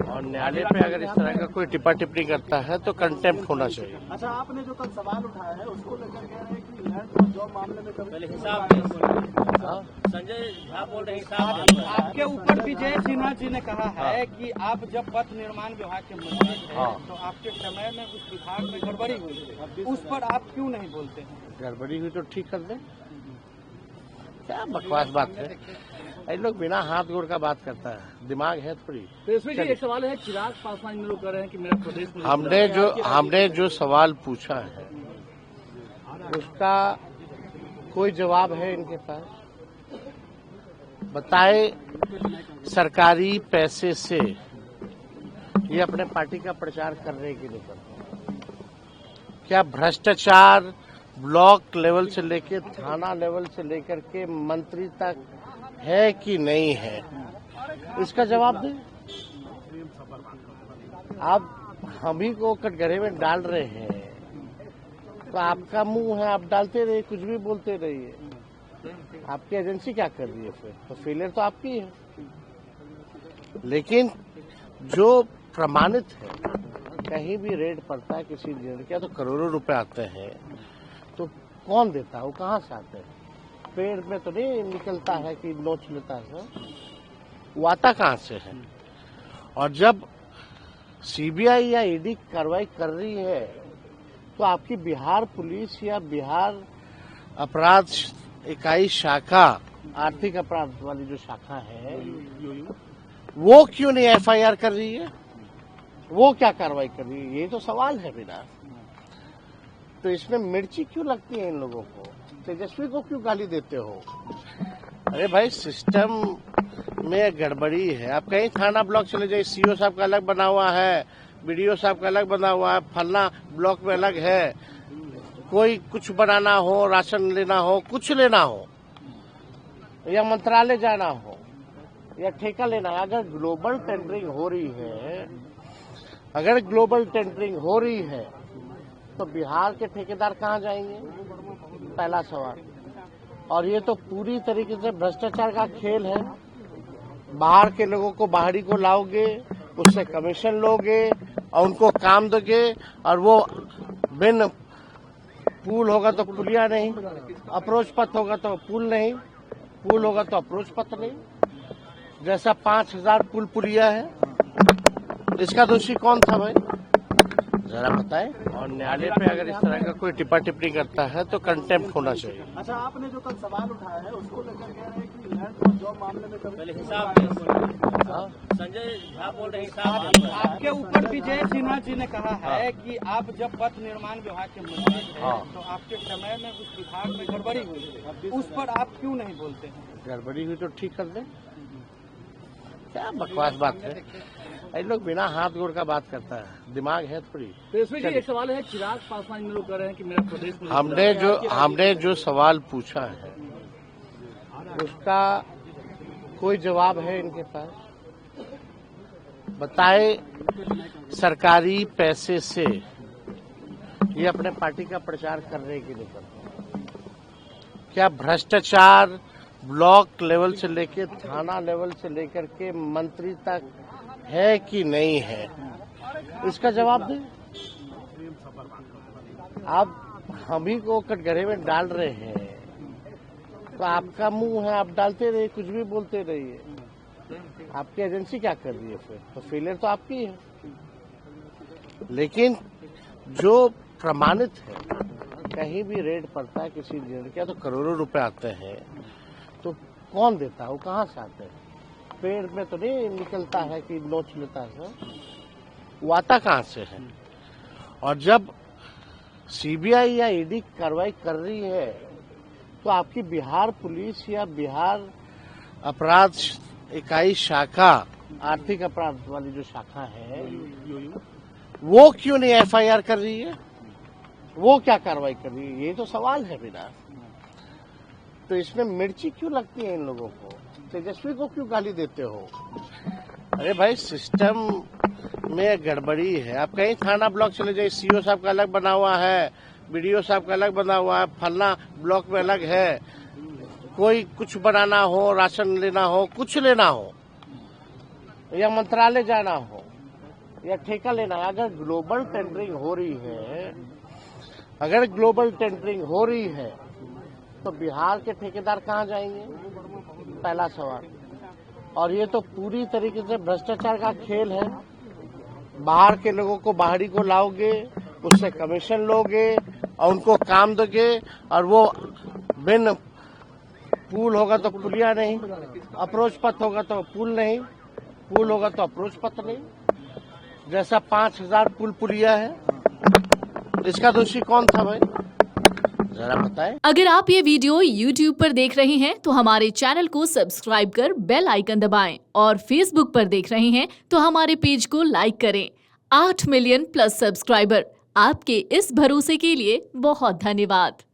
और न्यायालय पे अगर इस तरह का कोई टिप्पा टिप्पणी करता है तो कंटेम्प्ट होना चाहिए। अच्छा, आपने जो कल सवाल उठाया है उसको लेकर कह रहे हैं कि लैंड और जॉब मामले में पहले हिसाब संजय झा बोल रहे हिसाब आपके ऊपर विजय सिन्हा जी ने कहा है कि आप जब पथ निर्माण विभाग के मंत्री थे तो आपके समय में उस विभाग में गड़बड़ी हुई, उस पर आप क्यों नहीं बोलते हैं? गड़बड़ी हुई तो ठीक कर दें। क्या बकवास बात है, ये लोग बिना हाथ गोड़ का बात करता है, दिमाग है थोड़ी। तो इसमें एक सवाल है, चिराग पासवान लोग कह रहे हैं कि मेरा प्रदेश में हमने जो सवाल पूछा है उसका कोई जवाब है इनके पास? बताए सरकारी पैसे से ये अपने पार्टी का प्रचार कर रहे हैं कि नहीं कर रहे? क्या भ्रष्टाचार ब्लॉक लेवल से लेकर थाना लेवल से लेकर के मंत्री तक है कि नहीं है? इसका जवाब दें। आप हम ही को कटघरे में डाल रहे हैं तो आपका मुंह है, आप डालते रहिए, कुछ भी बोलते रहिए। आपकी एजेंसी क्या कर रही है फिर? तो फेलियर तो आपकी है। लेकिन जो प्रमाणित है, कहीं भी रेड पड़ता है किसी जगह का तो करोड़ों रुपए आते हैं, तो कौन देता है? वो कहाँ से आते हैं? पेड़ में तो नहीं निकलता है कि नोच लेता है, वो आता कहाँ से है? और जब सीबीआई या ईडी कार्रवाई कर रही है तो आपकी बिहार पुलिस या बिहार अपराध इकाई शाखा, आर्थिक अपराध वाली जो शाखा है, वो क्यों नहीं एफआईआर कर रही है? वो क्या कार्रवाई कर रही है? ये तो सवाल है बिना। तो इसमें मिर्ची क्यों लगती है इन लोगों को? तेजस्वी को क्यों गाली देते हो? अरे भाई, सिस्टम में गड़बड़ी है। आप कहीं थाना ब्लॉक चले जाइए, सीओ साहब का अलग बना हुआ है, बीडीओ साहब का अलग बना हुआ है, फलना ब्लॉक में अलग है। कोई कुछ बनाना हो, राशन लेना हो, कुछ लेना हो, या मंत्रालय जाना हो, या ठेका लेना है, अगर ग्लोबल टेंडरिंग हो रही है, तो बिहार के ठेकेदार कहाँ जाएंगे? पहला सवाल। और ये तो पूरी तरीके से भ्रष्टाचार का खेल है। बाहर के लोगों को, बाहरी को लाओगे, उससे कमीशन लोगे और उनको काम दोगे, और वो बिन पुल होगा तो पुलिया नहीं, अप्रोच पथ होगा तो पुल नहीं, पुल होगा तो अप्रोच पथ नहीं। जैसा 5000 पुल पुलिया है, इसका दोषी कौन था भाई? जरा बताएं। और न्यायालय पे अगर इस तरह का कोई टिप्पा टिप्पणी करता है तो कंटेम्प्ट होना चाहिए। अच्छा, आपने जो कल सवाल उठाया है उसको लेकर कह रहे हैं कि लैंड और जॉब मामले में पहले हिसाब संजय झा बोल रहे हिसाब आपके ऊपर विजय सिन्हा जी ने कहा है कि आप जब पथ निर्माण विभाग के मंत्री थे तो आपके समय में उस विभाग में गड़बड़ी हुई, उस पर आप क्यों नहीं बोलते हैं? गड़बड़ी हुई तो ठीक कर दें। क्या बकवास बात है, ये लोग बिना हाथ गोड़ का बात करता है, दिमाग है थोड़ी। तो इसमें एक सवाल है, चिराग पासवान लोग कह रहे हैं कि मेरा प्रदेश में हमने जो सवाल पूछा है उसका कोई जवाब है इनके पास? बताए सरकारी पैसे से ये अपने पार्टी का प्रचार कर रहे हैं कि नहीं कर रहे? क्या भ्रष्टाचार ब्लॉक लेवल से लेकर थाना लेवल से लेकर के मंत्री तक है कि नहीं है? इसका जवाब दें। आप हम ही को कटघरे में डाल रहे हैं तो आपका मुंह है, आप डालते रहिए, कुछ भी बोलते रहिए। आपकी एजेंसी क्या कर रही है फिर? तो फेलियर तो आपकी है। लेकिन जो प्रमाणित है, कहीं भी रेड पड़ता है किसी जगह का तो करोड़ों रुपए आते हैं, तो कौन देता है? वो कहाँ से आते हैं? पेड़ में तो नहीं निकलता है कि नोच लेता है, वो आता कहाँ से है? और जब सीबीआई या ईडी कार्रवाई कर रही है तो आपकी बिहार पुलिस या बिहार अपराध इकाई शाखा, आर्थिक अपराध वाली जो शाखा है, वो क्यों नहीं एफआईआर कर रही है? वो क्या कार्रवाई कर रही है? ये तो सवाल है बिना। तो इसमें मिर्ची क्यों लगती है इन लोगों को? तेजस्वी को क्यों गाली देते हो? अरे भाई, सिस्टम में गड़बड़ी है। आप कहीं थाना ब्लॉक चले जाइए, सीओ साहब का अलग बना हुआ है, बीडीओ साहब का अलग बना हुआ है, फलना ब्लॉक में अलग है। कोई कुछ बनाना हो, राशन लेना हो, कुछ लेना हो, या मंत्रालय जाना हो, या ठेका लेना है। अगर ग्लोबल टेंडरिंग हो रही है, अगर ग्लोबल टेंडरिंग हो रही है तो बिहार के ठेकेदार कहाँ जाएंगे, पहला सवाल। और ये तो पूरी तरीके से भ्रष्टाचार का खेल है। बाहर के लोगों को, बाहरी को लाओगे, उससे कमीशन लोगे और उनको काम दोगे, और वो बिन पुल होगा तो पुलिया नहीं, अप्रोच पथ होगा तो पुल नहीं, पुल होगा तो अप्रोच पथ नहीं। जैसा 5000 पुल पुलिया है, इसका दोषी कौन था भाई, जरा बताएं। अगर आप ये वीडियो YouTube पर देख रहे हैं तो हमारे चैनल को सब्सक्राइब कर बेल आइकन दबाएं, और Facebook पर देख रहे हैं तो हमारे पेज को लाइक करें। 8 मिलियन प्लस सब्सक्राइबर, आपके इस भरोसे के लिए बहुत धन्यवाद।